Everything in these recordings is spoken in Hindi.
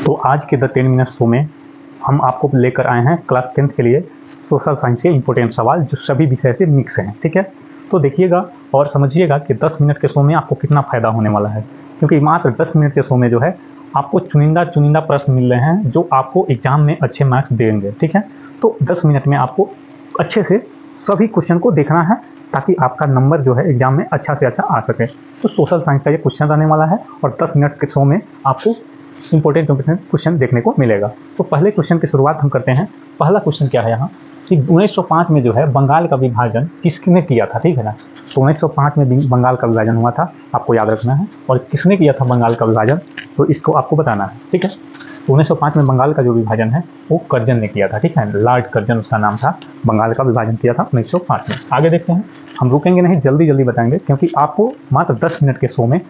तो आज के द 10 मिनट शो में हम आपको लेकर आए हैं क्लास 10th के लिए सोशल साइंस के इंपॉर्टेंट सवाल जो सभी विषय से मिक्स हैं। ठीक है, तो देखिएगा और समझिएगा कि 10 मिनट के शो में आपको कितना फ़ायदा होने वाला है, क्योंकि मात्र 10 मिनट के शो में जो है आपको चुनिंदा प्रश्न मिल रहे हैं जो आपको एग्जाम में अच्छे मार्क्स देंगे। ठीक है, तो 10 मिनट में आपको अच्छे से सभी क्वेश्चन को देखना है ताकि आपका नंबर जो है एग्जाम में अच्छा से अच्छा आ सके। तो सोशल साइंस का ये क्वेश्चन आने वाला है और 10 मिनट के शो में आपको इंपॉर्टेंट क्वेश्चन देखने को मिलेगा। तो पहले क्वेश्चन की शुरुआत हम करते हैं। पहला क्वेश्चन क्या है यहाँ कि 1905 में जो है बंगाल का विभाजन किसने किया था। ठीक है ना, तो 1905 में बंगाल का विभाजन हुआ था, आपको याद रखना है। और किसने किया था बंगाल का विभाजन, तो इसको आपको बताना है। ठीक है, तो 1905 में बंगाल का जो विभाजन है वो कर्जन ने किया था। ठीक है, लॉर्ड कर्जन उसका नाम था, बंगाल का विभाजन किया था 1905 में। आगे देखते हैं, हम रुकेंगे नहीं, जल्दी जल्दी बताएंगे क्योंकि आपको मात्र 10 मिनट के शो में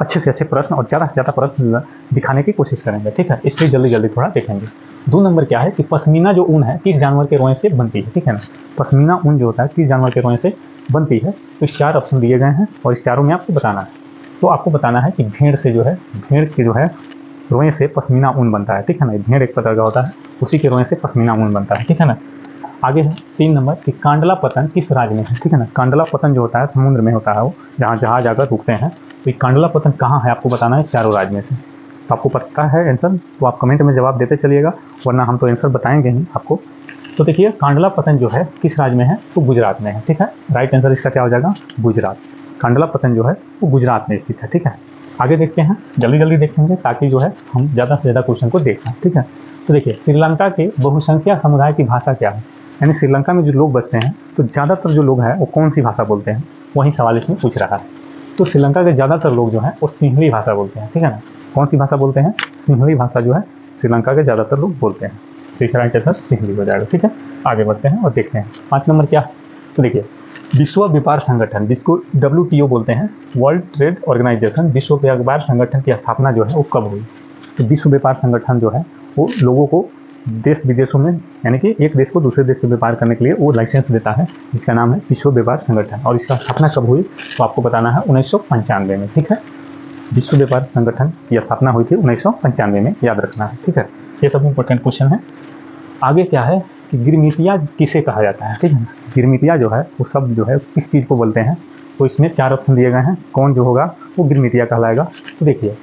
अच्छे से अच्छे प्रश्न और ज़्यादा से ज़्यादा प्रश्न दिखाने की कोशिश करेंगे। ठीक है, इसलिए जल्दी जल्दी थोड़ा देखेंगे। 2 नंबर क्या है कि पश्मीना जो ऊन है किस जानवर के रोए से बनती है। ठीक है ना, पश्मीना ऊन जो होता है किस जानवर के रोए से बनती है। तो इस 4 ऑप्शन दिए गए हैं और इस चारों में आपको बताना है। तो आपको बताना है कि भेड़ से जो है, भेड़ के जो है रोए से पश्मीना ऊन बनता है। ठीक है ना, भेड़ एक प्रकार का होता है, उसी के रोए से पश्मीना ऊन बनता है। ठीक है ना, आगे है 3 नंबर कि कांडला पतन किस राज्य में है। ठीक है ना, कांडला पतन जो होता है समुद्र में होता है, वो जहाँ जहाज आकर रुकते हैं। तो ये कांडला पतन कहाँ है आपको बताना है, चारों राज्य में से। तो आपको पता है आंसर, तो आप कमेंट में जवाब देते चलिएगा, वरना हम तो आंसर बताएंगे ही आपको। तो देखिए कांडला पतन जो है किस राज्य में है, तो गुजरात में है। ठीक है, राइट आंसर इसका क्या हो जाएगा, गुजरात। कांडला पतन जो है वो गुजरात में स्थित है। ठीक है, आगे देखते हैं, जल्दी जल्दी देखेंगे ताकि जो है हम ज़्यादा से ज़्यादा क्वेश्चन को देख पाएँ। ठीक है, तो देखिए श्रीलंका के बहुसंख्या समुदाय की भाषा क्या है, यानी श्रीलंका में जो लोग बसते हैं तो ज़्यादातर जो लोग हैं वो कौन सी भाषा बोलते हैं, वही सवाल इसमें पूछ रहा है। तो श्रीलंका के ज़्यादातर लोग जो हैं वो सिंहली भाषा बोलते हैं। ठीक है ना, कौन सी भाषा बोलते हैं, सिंहली भाषा जो है श्रीलंका के ज़्यादातर लोग बोलते हैं। तो इसका राइट आंसर सिंहली हो जाएगा। ठीक है, आगे बढ़ते हैं और देखते हैं 5 नंबर क्या है। तो देखिए विश्व व्यापार संगठन, जिसको WTO बोलते हैं, वर्ल्ड ट्रेड ऑर्गेनाइजेशन, विश्व व्यापार संगठन की स्थापना जो है वो कब हुई। तो विश्व व्यापार संगठन जो है वो लोगों को देश विदेशों में, यानी कि एक देश को दूसरे देश से व्यापार करने के लिए वो लाइसेंस देता है, जिसका नाम है विश्व व्यापार संगठन। और इसका स्थापना कब हुई, तो आपको बताना है 1995 में। ठीक है, विश्व व्यापार संगठन की स्थापना हुई थी 1995 में, याद रखना है। ठीक है, ये सब इंपॉर्टेंट क्वेश्चन है। आगे क्या है कि गिरमिटिया किसे कहा जाता है। ठीक है, गिरमिटिया जो है वो सब जो है किस चीज़ को बोलते हैं, तो इसमें 4 ऑप्शन दिए गए हैं, कौन जो होगा वो गिरमिटिया कहलाएगा। तो देखिए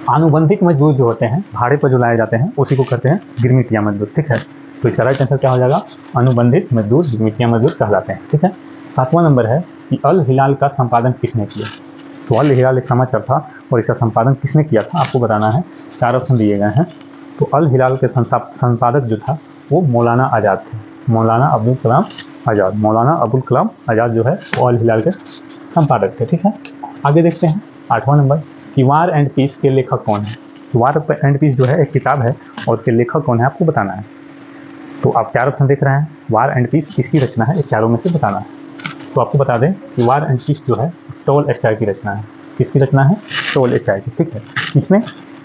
आनुबंधिक मजदूर जो होते हैं, भाड़े पर जो लाए जाते हैं, उसी को कहते हैं गिरमिटिया मजदूर। ठीक है, तो इसका राइट आंसर क्या हो जाएगा, अनुबंधित मजदूर गिरमिटिया मजदूर कहलाते हैं। ठीक है, 7वां नंबर है कि अल हिलाल का संपादन किसने किया। तो अल हिलाल एक समाचार था और इसका संपादन किसने किया था, आपको बताना है। 4 ऑप्शन दिए गए हैं। तो अल हिलाल के संपादक जो था वो मौलाना आज़ाद थे, मौलाना अबुल कलाम आज़ाद। मौलाना अबुल कलाम आज़ाद जो है वो अल हिलाल के संपादक थे। ठीक है, आगे देखते हैं 8वां नंबर कि वार एंड पीस के लेखक कौन है। तो वार एंड पीस जो है एक किताब है और उसके लेखक कौन है आपको बताना है। तो आप 4 ऑप्शन देख रहे हैं, वार एंड पीस किसकी रचना है, इस चारों में से बताना है। तो आपको बता दें कि वार एंड पीस जो है टॉलस्टॉय की रचना है। किसकी रचना है, टॉलस्टॉय की। ठीक है, इसमें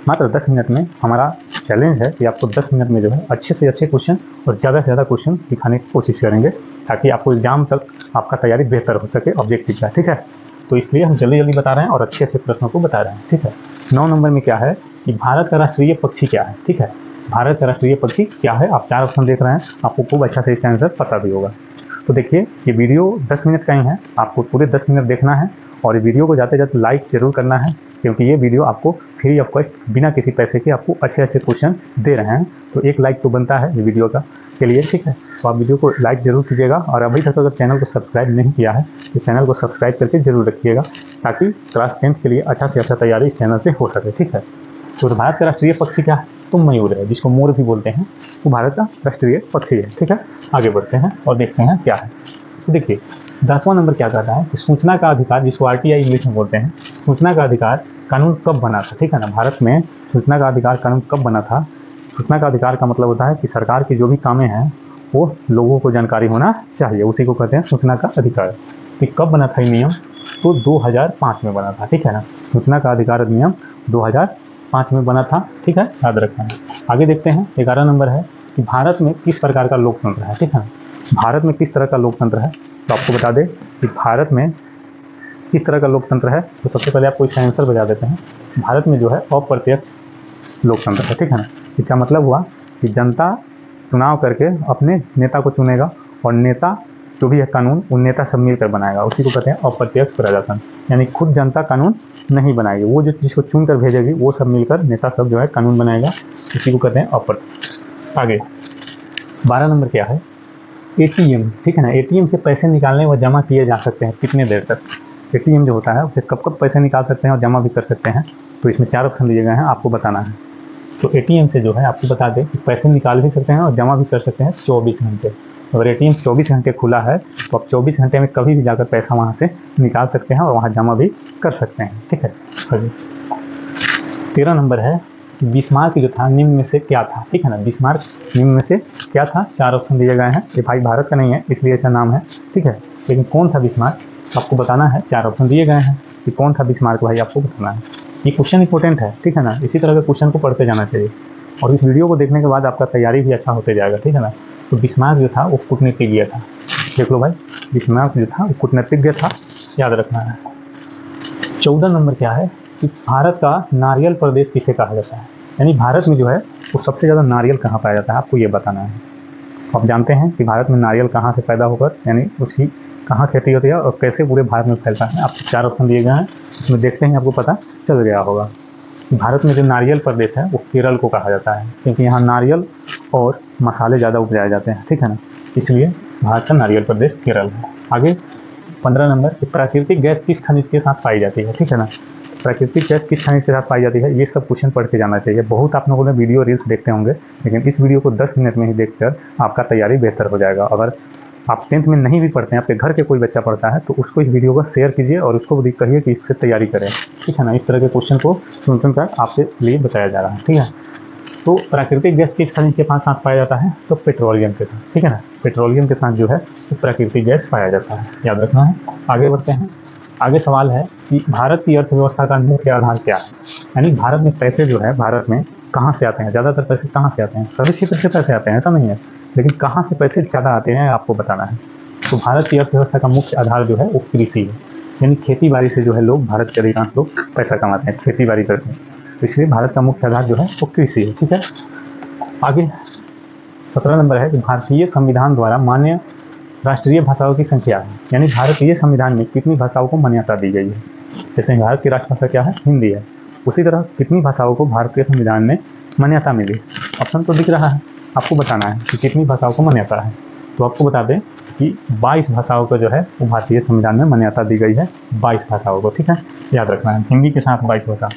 मात्र 10 मिनट में हमारा चैलेंज है कि आपको 10 मिनट में जो है अच्छे से अच्छे क्वेश्चन और ज़्यादा से ज़्यादा क्वेश्चन दिखाने की कोशिश करेंगे ताकि आपको एग्जाम तक आपका तैयारी बेहतर हो सके ऑब्जेक्टिव का। ठीक है, तो इसलिए हम जल्दी जल्दी बता रहे हैं और अच्छे अच्छे प्रश्नों को बता रहे हैं। ठीक है, 9 नंबर में क्या है कि भारत का राष्ट्रीय पक्षी क्या है। ठीक है, भारत का राष्ट्रीय पक्षी क्या है, आप 4 ऑप्शन देख रहे हैं, आपको खूब अच्छा से इसका आंसर पता भी होगा। तो देखिए ये वीडियो 10 मिनट का ही है, आपको पूरे 10 मिनट देखना है और ये वीडियो को जाते जाते लाइक जरूर करना है, क्योंकि ये वीडियो आपको फ्री ऑफ कॉस्ट बिना किसी पैसे के आपको अच्छे अच्छे क्वेश्चन दे रहे हैं। तो एक लाइक तो बनता है ये वीडियो का के लिए। ठीक है, तो आप वीडियो को लाइक जरूर कीजिएगा और अभी तक अगर चैनल को सब्सक्राइब नहीं किया है तो चैनल को सब्सक्राइब करके जरूर रखिएगा ताकि क्लास 10th के लिए अच्छा से अच्छा तैयारी इस चैनल से हो सके। ठीक है, तो भारत का राष्ट्रीय पक्षी क्या है, तो मयूर है, जिसको मोर भी बोलते हैं, वो भारत का राष्ट्रीय पक्षी है। ठीक है, आगे बढ़ते हैं और देखते हैं क्या है। तो देखिए 10वां नंबर क्या कहता है कि सूचना का अधिकार, जिसको RTI इंग्लिश में बोलते हैं, सूचना का अधिकार कानून कब बना था। ठीक है ना, भारत में सूचना का अधिकार कानून कब बना था। सूचना का अधिकार का मतलब होता है कि सरकार की जो भी कामें हैं वो लोगों को जानकारी होना चाहिए, उसी को कहते हैं सूचना का अधिकार। तो कब बना था ये नियम, तो 2005 में बना था। ठीक है ना, सूचना का अधिकार अधिनियम 2005 में बना था। ठीक है, याद रखना है। आगे देखते हैं 11 नंबर है कि भारत में किस प्रकार का लोकतंत्र है। ठीक है, भारत में किस तरह का लोकतंत्र है, तो आपको बता दें कि भारत में किस तरह का लोकतंत्र है। तो सबसे पहले आपको इसका आंसर बता देते हैं। भारत में जो है अप्रत्यक्ष लोकतंत्र है, ठीक है ना। इसका मतलब हुआ कि जनता चुनाव करके अपने नेता को चुनेगा और नेता जो भी है कानून उन नेता सब मिलकर बनाएगा, उसी को कहते हैं अप्रत्यक्ष प्रजातंत्र। यानी खुद जनता कानून नहीं बनाएगी, वो जो जिसको चुन कर भेजेगी वो सब मिलकर नेता सब जो है कानून बनाएगा, इसी को कहते हैं अप्रत्यक्ष। आगे 12 नंबर क्या है, एटीएम, ठीक है ना। एटीएम से पैसे निकालने व जमा किए जा सकते हैं कितने देर तक। एटीएम जो होता है उसे कब कब पैसे निकाल सकते हैं और जमा भी कर सकते हैं, तो इसमें 4 ऑप्शन दिए गए हैं, आपको बताना है। तो एटीएम से जो है आपको बता दें कि पैसे निकाल भी सकते हैं और जमा भी कर सकते हैं 24 घंटे। अगर एटीएम 24 घंटे खुला है तो आप 24 घंटे में कभी भी जाकर पैसा वहाँ से निकाल सकते हैं और वहाँ जमा भी कर सकते हैं, ठीक है। 13 नंबर है, बिस्मार्क जो था निम्न में से क्या था, ठीक है ना। बिस्मार्क निम्न में से क्या था, 4 ऑप्शन दिए गए हैं। ये भाई भारत का नहीं है इसलिए ऐसा नाम है, ठीक है। लेकिन कौन था बिस्मार्क आपको बताना है, 4 ऑप्शन दिए गए हैं कि कौन था बिस्मार्क, भाई आपको बताना है। ये क्वेश्चन इंपॉर्टेंट है, ठीक है ना। इसी तरह के क्वेश्चन को पढ़ते जाना चाहिए और इस वीडियो को देखने के बाद आपका तैयारी भी अच्छा होते जाएगा, ठीक है ना। तो बिस्मार्क जो था वो कूटनीतिज्ञ था, देख लो भाई, बिस्मार्क जो था वो कूटनीतिज्ञ था, याद रखना है। 14 नंबर क्या है कि भारत का नारियल प्रदेश किसे कहा जाता है, यानी भारत में जो है वो सबसे ज़्यादा नारियल कहाँ पाया जाता है, आपको ये बताना है। तो आप जानते हैं कि भारत में नारियल कहाँ से पैदा होकर यानी उसकी कहाँ खेती होती है और कैसे पूरे भारत में फैलता है, आपको 4 ऑप्शन दिए गए हैं। इसमें देखते हैं आपको पता चल गया होगा। भारत में जो नारियल प्रदेश है वो केरल को कहा जाता है, क्योंकि यहाँ नारियल और मसाले ज़्यादा उपजाए जाते हैं, ठीक है ना, इसलिए भारत का नारियल प्रदेश केरल है। आगे 15 नंबर, प्राकृतिक गैस किस खनिज के साथ पाई जाती है, ठीक है ना। प्राकृतिक गैस किस खनिज के साथ पाई जाती है, ये सब क्वेश्चन पढ़ के जाना चाहिए। बहुत आप लोगों ने वीडियो रील्स देखते होंगे, लेकिन इस वीडियो को 10 मिनट में ही देखकर आपका तैयारी बेहतर हो जाएगा। अगर आप 10th में नहीं भी पढ़ते हैं, आपके घर के कोई बच्चा पढ़ता है, तो उसको इस वीडियो को शेयर कीजिए और उसको भी कहिए कि इससे तैयारी करें, ठीक है ना। इस तरह के क्वेश्चन को सुन कर आपके लिए बताया जा रहा है, ठीक है। तो प्राकृतिक गैस किस खनिज के साथ पाया जाता है, तो पेट्रोलियम के साथ, ठीक है ना। पेट्रोलियम के साथ जो है तो प्राकृतिक गैस पाया जाता है, याद रखना है। आगे बढ़ते हैं। आगे सवाल है कि भारत की अर्थव्यवस्था का मुख्य आधार क्या है, यानी भारत में पैसे जो है भारत में कहाँ से आते हैं, ज़्यादातर पैसे कहाँ से आते हैं, सभी क्षेत्र से पैसे आते हैं ऐसा नहीं है, लेकिन कहाँ से पैसे ज़्यादा आते हैं आपको बताना है। तो भारत की अर्थव्यवस्था का मुख्य आधार जो है वो कृषि है, यानी खेती बाड़ी से जो है लोग, भारत के अधिकांश लोग पैसा कमाते हैं, खेती बाड़ी करते हैं, तो इसलिए भारत का मुख्य आधार जो है वो कृषि है, ठीक है। आगे 17 नंबर है कि भारतीय संविधान द्वारा मान्य राष्ट्रीय भाषाओं की संख्या है, यानी भारतीय संविधान में कितनी भाषाओं को मान्यता दी गई है। जैसे भारत की राष्ट्रभाषा क्या है, हिंदी है, उसी तरह कितनी भाषाओं को भारतीय संविधान में मान्यता मिली। ऑप्शन तो दिख रहा है, आपको बताना है कि कितनी भाषाओं को मान्यता है। तो आपको बता दें कि 22 भाषाओं को जो है वो भारतीय संविधान में मान्यता दी गई है, 22 भाषाओं को, ठीक है, याद रखना है, हिंदी के साथ 22 भाषा।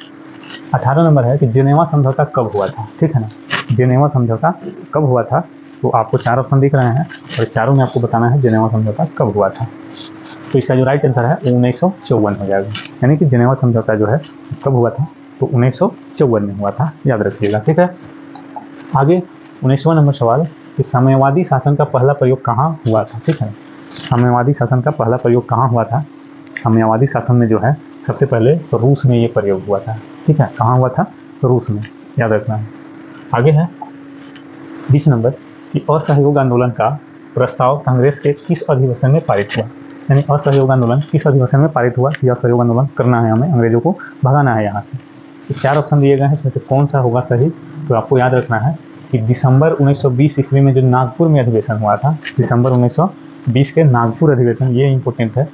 18 नंबर है कि जेनेवा समझौता कब हुआ था, ठीक है ना। जेनेवा समझौता कब हुआ था, तो आपको 4 ऑप्शन दिख रहे हैं और चारों में आपको बताना है जेनेवा समझौता कब हुआ था। तो इसका जो राइट आंसर है 1954 हो जाएगा, यानी कि जेनेवा समझौता जो है कब हुआ था, तो 1954 में हुआ था, याद रखिएगा, ठीक है। आगे 19वां नंबर सवाल कि साम्यवादी शासन का पहला प्रयोग कहाँ हुआ था, ठीक है। साम्यवादी शासन का पहला प्रयोग कहाँ हुआ था, साम्यवादी शासन में जो है सबसे पहले तो रूस में ये प्रयोग हुआ था, ठीक है। कहाँ हुआ था, तो रूस में, याद रखना है। आगे है 20 नंबर कि असहयोग आंदोलन का प्रस्ताव कांग्रेस के किस अधिवेशन में पारित हुआ, यानी असहयोग आंदोलन किस अधिवेशन में पारित हुआ कि असहयोग आंदोलन करना है हमें, अंग्रेजों को भगाना है यहाँ से। तो 4 ऑप्शन दिए गए हैं, इसमें से कौन सा होगा सही, तो आपको याद रखना है कि दिसंबर 1920 ईस्वी में जो नागपुर में अधिवेशन हुआ था, दिसंबर 1920 के नागपुर अधिवेशन, ये इंपॉर्टेंट है,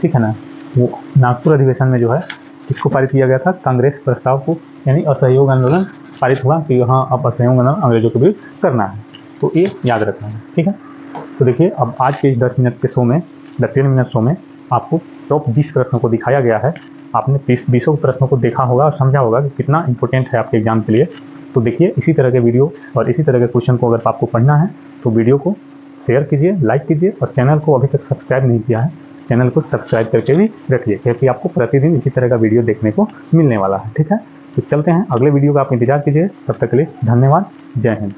ठीक है ना। वो नागपुर अधिवेशन में जो है किसको पारित किया गया था, कांग्रेस प्रस्ताव को, यानी असहयोग आंदोलन पारित हुआ कि हाँ अब असहयोग आंदोलन अंग्रेजों के विरुद्ध करना है, तो ये याद रखना है, ठीक है। तो देखिए अब आज के इस 10 मिनट के शो में, 10 मिनट शो में आपको टॉप 20 प्रश्नों को दिखाया गया है। आपने 20 प्रश्नों को देखा होगा और समझा होगा कि कितना इंपॉर्टेंट है आपके एग्जाम के लिए। तो देखिए इसी तरह के वीडियो और इसी तरह के क्वेश्चन को अगर आपको पढ़ना है तो वीडियो को शेयर कीजिए, लाइक कीजिए और चैनल को अभी तक सब्सक्राइब नहीं किया है, चैनल को सब्सक्राइब करके भी रखिए, क्योंकि आपको प्रतिदिन इसी तरह का वीडियो देखने को मिलने वाला है, ठीक है। तो चलते हैं अगले वीडियो का आप इंतजार कीजिए, तब तक के लिए धन्यवाद, जय हिंद।